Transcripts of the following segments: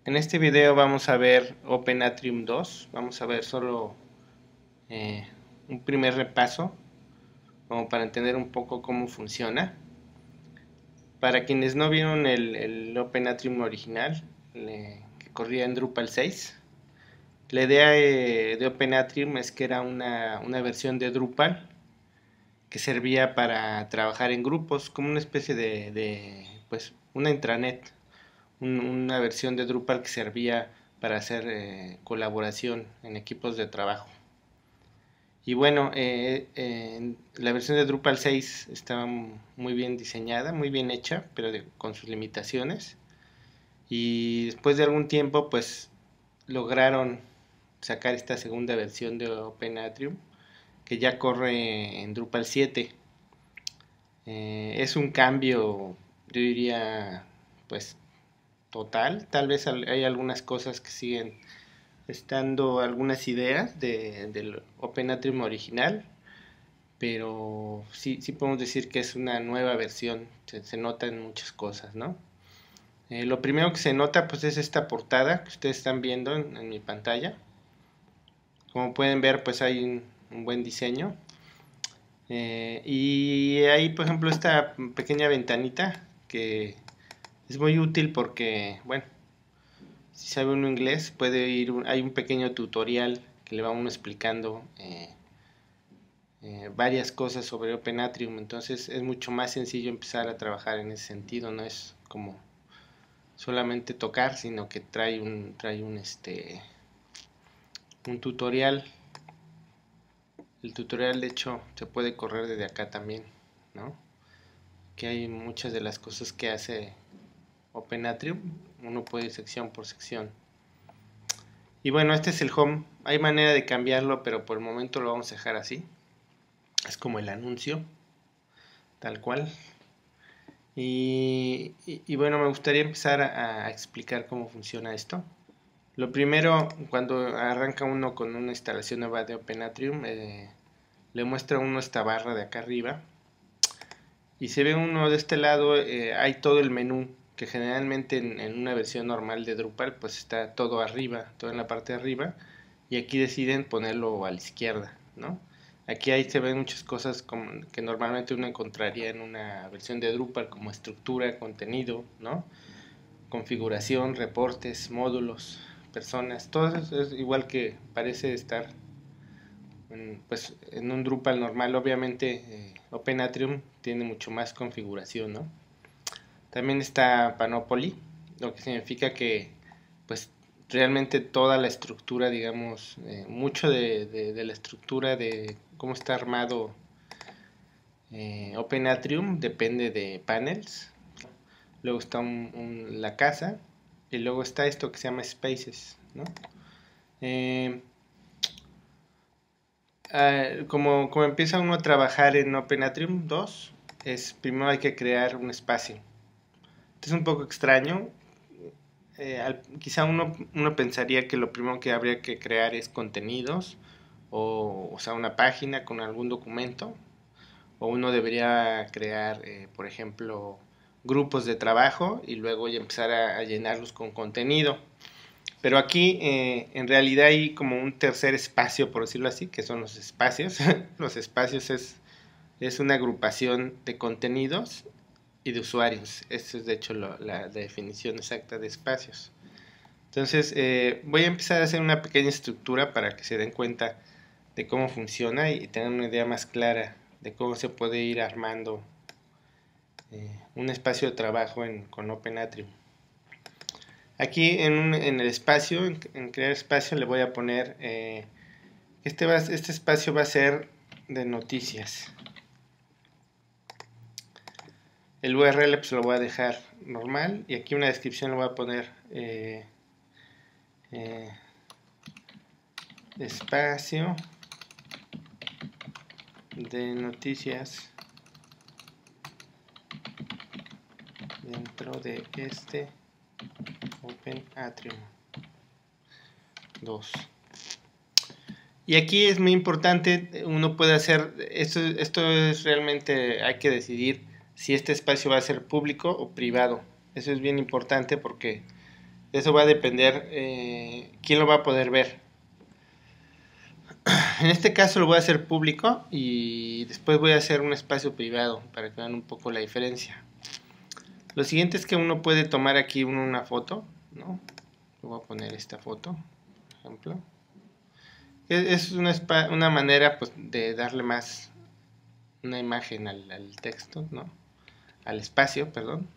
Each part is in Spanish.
En este video vamos a ver Open Atrium 2, vamos a ver solo eh, un primer repaso como para entender un poco cómo funciona. Para quienes no vieron el Open Atrium original, que corría en Drupal 6, la idea de Open Atrium es que era una versión de Drupal que servía para trabajar en grupos, como una especie pues, una intranet, una versión de Drupal que servía para hacer colaboración en equipos de trabajo. Y bueno, la versión de Drupal 6 estaba muy bien diseñada, muy bien hecha, pero con sus limitaciones. Y después de algún tiempo, pues lograron sacar esta segunda versión de OpenAtrium, que ya corre en Drupal 7. Es un cambio, yo diría, pues total. Tal vez hay algunas cosas que siguen estando, algunas ideas del Open Atrium original, pero sí podemos decir que es una nueva versión. Se nota en muchas cosas, ¿no? Lo primero que se nota pues es esta portada que ustedes están viendo en mi pantalla. Como pueden ver, pues hay un buen diseño. Y hay, por ejemplo, esta pequeña ventanita que es muy útil porque, bueno, si sabe uno inglés, puede ir, hay un pequeño tutorial que le va uno explicando varias cosas sobre Open Atrium. Entonces es mucho más sencillo empezar a trabajar en ese sentido. No es como solamente tocar, sino que un tutorial. El tutorial, de hecho, se puede correr desde acá también, ¿no? Que hay muchas de las cosas que hace Open Atrium. Uno puede ir sección por sección. Y bueno, este es el home. Hay manera de cambiarlo, pero por el momento lo vamos a dejar así. Es como el anuncio, tal cual. Y bueno, me gustaría empezar a explicar cómo funciona esto. Lo primero, cuando arranca uno con una instalación nueva de Open Atrium, le muestra a uno esta barra de acá arriba. Y se ve uno de este lado, hay todo el menú, que generalmente en una versión normal de Drupal, pues está todo arriba, todo en la parte de arriba. Y aquí deciden ponerlo a la izquierda, ¿no? Aquí ahí se ven muchas cosas que normalmente uno encontraría en una versión de Drupal, como estructura, contenido, ¿no? Configuración, reportes, módulos, personas, todo eso es igual que parece estar pues, en un Drupal normal. Obviamente Open Atrium tiene mucho más configuración, ¿no? También está Panoply, lo que significa que pues realmente toda la estructura, digamos, mucho de la estructura de cómo está armado Open Atrium depende de panels. Luego está la casa y luego está esto que se llama Spaces, ¿no? Eh, como empieza uno a trabajar en Open Atrium 2, primero hay que crear un espacio. Esto es un poco extraño. Quizá uno pensaría que lo primero que habría que crear es contenidos, o sea, una página con algún documento, o uno debería crear, por ejemplo, grupos de trabajo y luego ya empezar a llenarlos con contenido. Pero aquí en realidad hay como un tercer espacio, por decirlo así, que son los espacios. Los espacios es una agrupación de contenidos y de usuarios. Esa es de hecho la definición exacta de espacios. Entonces voy a empezar a hacer una pequeña estructura para que se den cuenta de cómo funciona y tengan una idea más clara de cómo se puede ir armando un espacio de trabajo con Open Atrium. Aquí en el espacio, en crear espacio, le voy a poner, este espacio va a ser de noticias. El URL pues lo voy a dejar normal y aquí una descripción le voy a poner eh, espacio de noticias dentro de este Open Atrium 2. Y aquí es muy importante, uno puede hacer, esto es realmente, hay que decidir si este espacio va a ser público o privado. Eso es bien importante porque Eso va a depender quién lo va a poder ver. En este caso lo voy a hacer público y después voy a hacer un espacio privado para que vean un poco la diferencia. Lo siguiente es que uno puede tomar aquí una foto, ¿no? Voy a poner esta foto, por ejemplo. Es una manera pues, de darle más una imagen al texto, ¿no? Al espacio, perdón.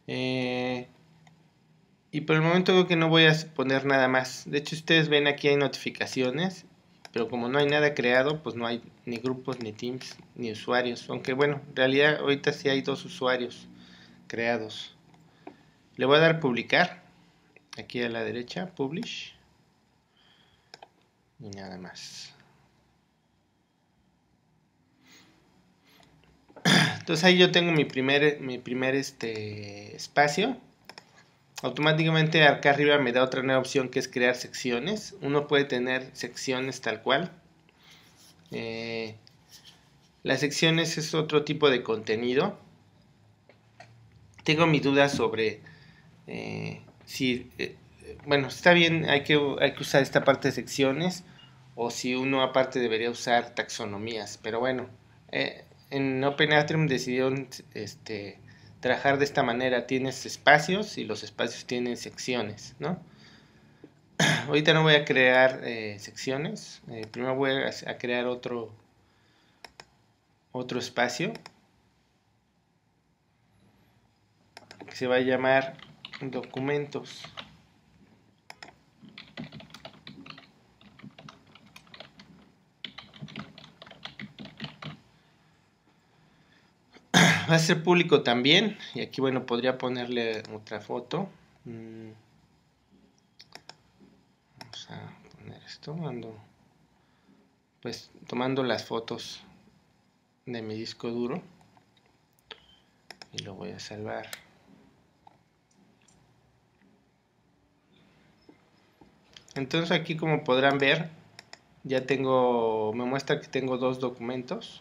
Y por el momento creo que no voy a poner nada más. De hecho, ustedes ven aquí hay notificaciones, pero como no hay nada creado, pues no hay ni grupos, ni teams, ni usuarios. Aunque bueno, en realidad ahorita sí hay 2 usuarios creados. Le voy a dar publicar, aquí a la derecha, publish, y nada más. Entonces ahí yo tengo mi primer espacio. Automáticamente acá arriba me da otra nueva opción que es crear secciones. Uno puede tener secciones tal cual. Las secciones es otro tipo de contenido. Tengo mis dudas sobre si, bueno, está bien, hay que usar esta parte de secciones o si uno aparte debería usar taxonomías. Pero bueno, en OpenAtrium decidieron trabajar de esta manera. Tienes espacios y los espacios tienen secciones, ¿no? Ahorita no voy a crear secciones. Primero voy a crear otro espacio que se va a llamar documentos. Va a ser público también. Y aquí, bueno, podría ponerle otra foto. Vamos a poner esto. Ando pues tomando las fotos de mi disco duro. Y lo voy a salvar. Entonces aquí, como podrán ver, ya me muestra que tengo 2 documentos.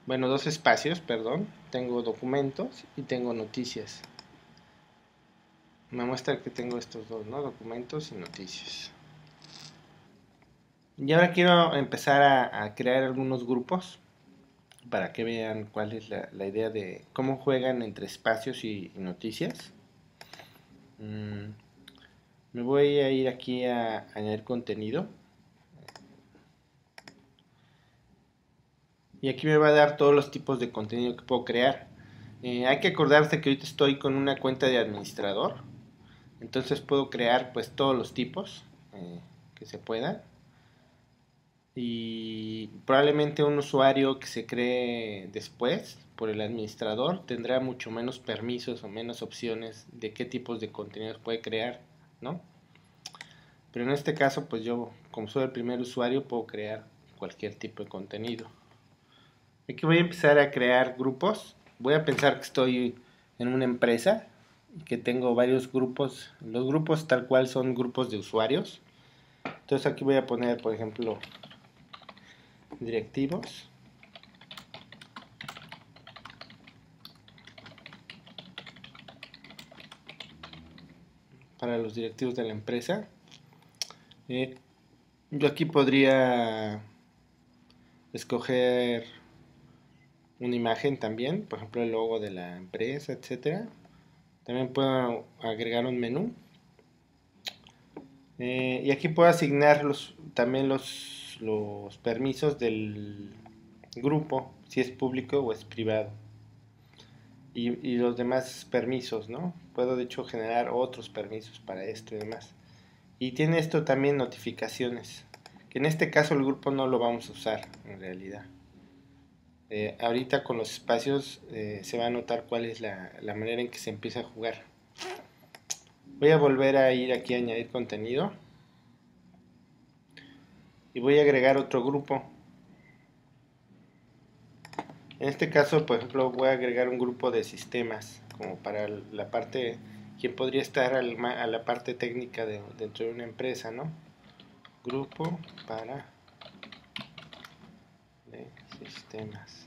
Bueno, 2 espacios, perdón. Tengo documentos y tengo noticias. Me muestra que tengo estos dos, ¿no? Documentos y noticias. Y ahora quiero empezar a crear algunos grupos para que vean cuál es la idea de cómo juegan entre espacios y noticias. Me voy a ir aquí a añadir contenido. Y aquí me va a dar todos los tipos de contenido que puedo crear. Hay que acordarse que ahorita estoy con una cuenta de administrador. Entonces puedo crear pues todos los tipos que se puedan. Y probablemente un usuario que se cree después por el administrador tendrá mucho menos permisos o menos opciones de qué tipos de contenidos puede crear, ¿no? Pero en este caso, pues yo, como soy el primer usuario, puedo crear cualquier tipo de contenido. Aquí voy a empezar a crear grupos. Voy a pensar que estoy en una empresa y que tengo varios grupos. Los grupos tal cual son grupos de usuarios. Entonces aquí voy a poner, por ejemplo, directivos. Para los directivos de la empresa. Yo aquí podría escoger una imagen también, por ejemplo el logo de la empresa, etcétera. También puedo agregar un menú. Y aquí puedo asignar también los permisos del grupo, si es público o es privado. Y los demás permisos, ¿no? Puedo de hecho generar otros permisos para esto y demás. Y tiene esto también notificaciones, que en este caso el grupo no lo vamos a usar en realidad. Ahorita con los espacios se va a notar cuál es la manera en que se empieza a jugar. Voy a volver a ir aquí a añadir contenido. Y voy a agregar otro grupo. En este caso, por ejemplo, voy a agregar un grupo de sistemas, como para la parte, quien podría estar a la parte técnica dentro de una empresa, ¿no? Grupo para de sistemas.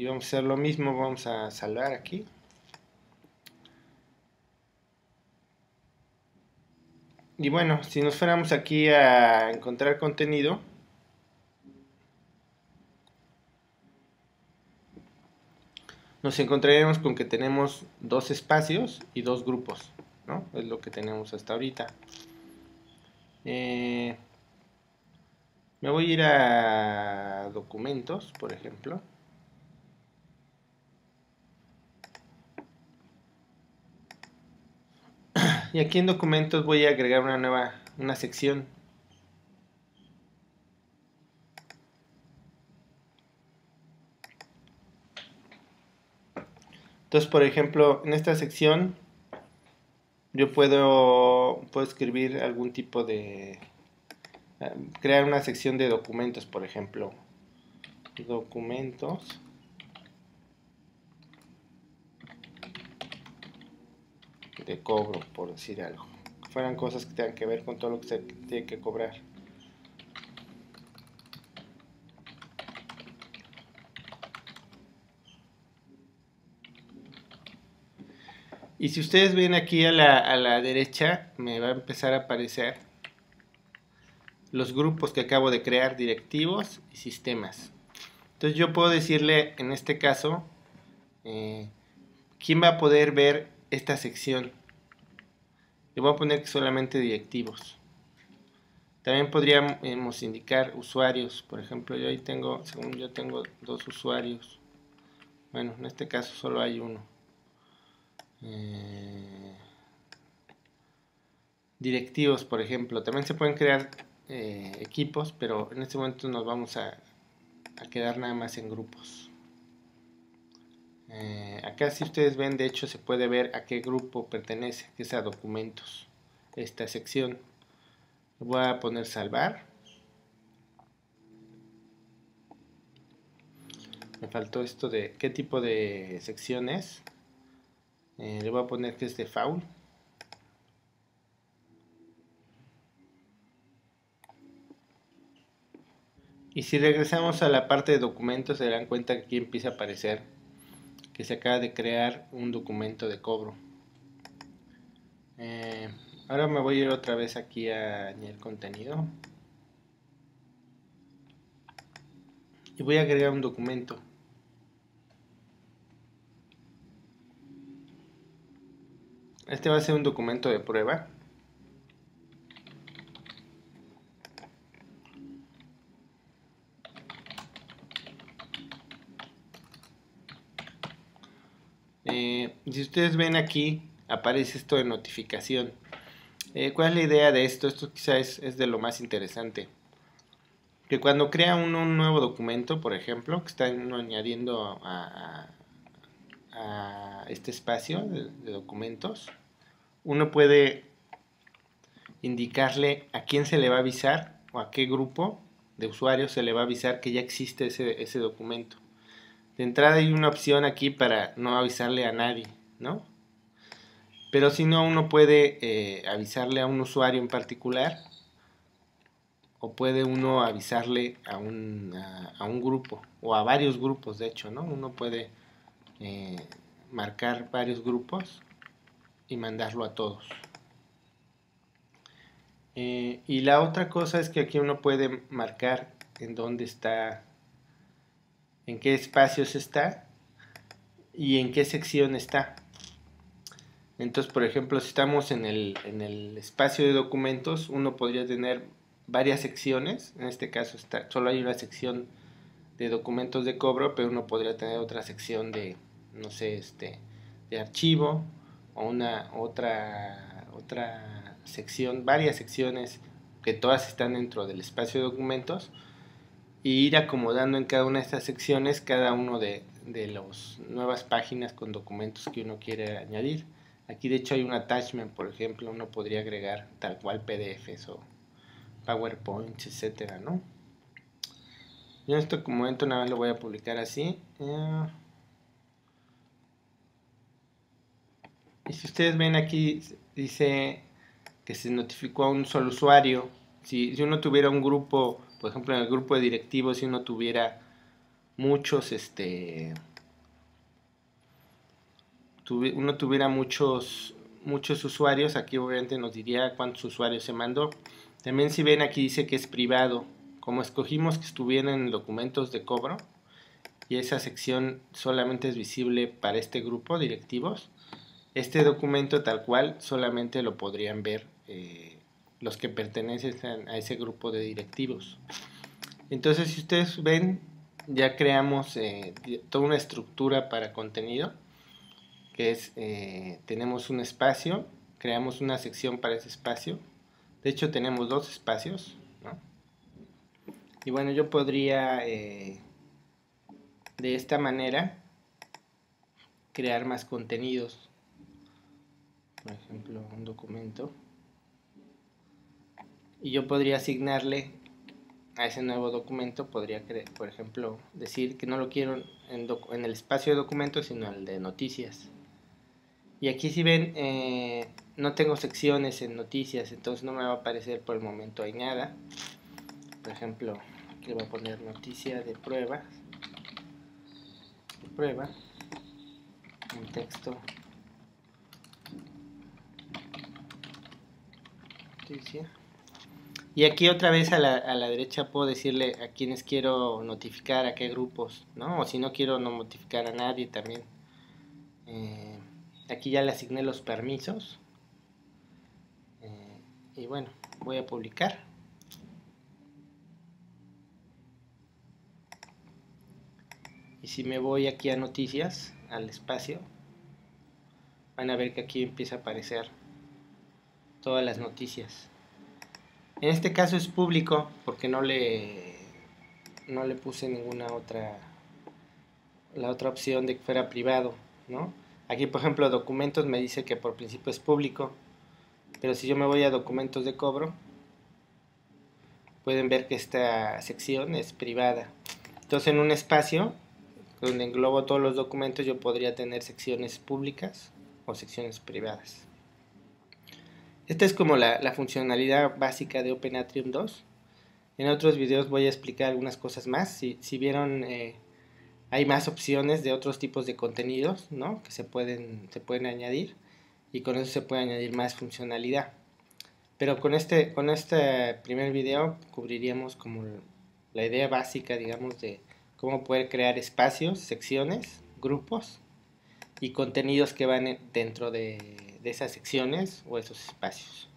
Y vamos a hacer lo mismo, vamos a salvar aquí. Y bueno, si nos fuéramos aquí a encontrar contenido, nos encontraríamos con que tenemos dos espacios y dos grupos, ¿no? Es lo que tenemos hasta ahorita. Me voy a ir a documentos, por ejemplo. Y aquí en documentos voy a agregar una sección. Entonces, por ejemplo, en esta sección yo puedo escribir algún tipo de... crear una sección de documentos, por ejemplo. Documentos. De cobro, por decir algo. Que fueran cosas que tengan que ver con todo lo que se tiene que cobrar. Y si ustedes ven aquí a la derecha, me va a empezar a aparecer los grupos que acabo de crear, directivos y sistemas. Entonces yo puedo decirle, en este caso, quién va a poder ver esta sección. Le voy a poner que solamente directivos. También podríamos indicar usuarios. Por ejemplo, yo ahí tengo, según yo tengo 2 usuarios. Bueno, en este caso solo hay uno. Directivos, por ejemplo. También se pueden crear equipos, pero en este momento nos vamos a quedar nada más en grupos. Acá si ustedes ven, de hecho se puede ver a qué grupo pertenece, que es a documentos, esta sección. Voy a poner salvar. Me faltó esto de qué tipo de sección es. Le voy a poner que es de faul. Y si regresamos a la parte de documentos, se darán cuenta que aquí empieza a aparecer que se acaba de crear un documento de cobro. Ahora me voy a ir otra vez aquí a añadir contenido. Y voy a agregar un documento. Este va a ser un documento de prueba. Si ustedes ven aquí, aparece esto de notificación. ¿Cuál es la idea de esto? Esto quizás es de lo más interesante. Que cuando crea uno un nuevo documento, por ejemplo, que está añadiendo a este espacio de documentos, uno puede indicarle a quién se le va a avisar o a qué grupo de usuarios se le va a avisar que ya existe ese documento. De entrada hay una opción aquí para no avisarle a nadie, ¿no? Pero si no, uno puede avisarle a un usuario en particular o puede uno avisarle a un grupo o a varios grupos, de hecho, ¿no? Uno puede marcar varios grupos y mandarlo a todos. Y la otra cosa es que aquí uno puede marcar en dónde está, en qué espacios está y en qué sección está. Entonces, por ejemplo, si estamos en el espacio de documentos, uno podría tener varias secciones. En este caso solo hay una sección de documentos de cobro, pero uno podría tener otra sección de, no sé, de archivo o otra sección, varias secciones que todas están dentro del espacio de documentos, y ir acomodando en cada una de estas secciones cada uno de las nuevas páginas con documentos que uno quiere añadir. Aquí de hecho hay un attachment, por ejemplo, uno podría agregar tal cual PDFs o PowerPoints, etcétera, ¿no? Yo en este momento nada más lo voy a publicar así. Y si ustedes ven aquí, dice que se notificó a un solo usuario. Si uno tuviera un grupo, por ejemplo en el grupo de directivos, si uno tuviera muchos uno tuviera muchos usuarios, aquí obviamente nos diría cuántos usuarios se mandó. También si ven aquí dice que es privado, como escogimos que estuvieran en documentos de cobro y esa sección solamente es visible para este grupo directivos, este documento tal cual solamente lo podrían ver los que pertenecen a ese grupo de directivos. Entonces si ustedes ven, ya creamos toda una estructura para contenido, que es, tenemos un espacio, creamos una sección para ese espacio, de hecho tenemos dos espacios, ¿no? Y bueno, yo podría de esta manera crear más contenidos, por ejemplo un documento, y yo podría asignarle a ese nuevo documento, podría por ejemplo decir que no lo quiero en el espacio de documentos sino en el de noticias. Y aquí si ven no tengo secciones en noticias, entonces no me va a aparecer por el momento ahí nada. Por ejemplo, aquí le voy a poner noticia de prueba, un texto, noticia. Y aquí otra vez a la derecha puedo decirle a quienes quiero notificar, a qué grupos, ¿no? O si no quiero no notificar a nadie también. Aquí ya le asigné los permisos. Y bueno, voy a publicar. Y si me voy aquí a noticias, al espacio, van a ver que aquí empieza a aparecer todas las noticias. En este caso es público porque no le puse ninguna la otra opción de que fuera privado, ¿no? Aquí por ejemplo documentos me dice que por principio es público, pero si yo me voy a documentos de cobro, pueden ver que esta sección es privada. Entonces en un espacio donde englobo todos los documentos yo podría tener secciones públicas o secciones privadas. Esta es como la funcionalidad básica de OpenAtrium 2. En otros videos voy a explicar algunas cosas más. Si vieron, hay más opciones de otros tipos de contenidos, ¿no? Que se pueden añadir y con eso se puede añadir más funcionalidad. Pero con este primer video cubriríamos como la idea básica, digamos, de cómo poder crear espacios, secciones, grupos y contenidos que van dentro de esas secciones o esos espacios.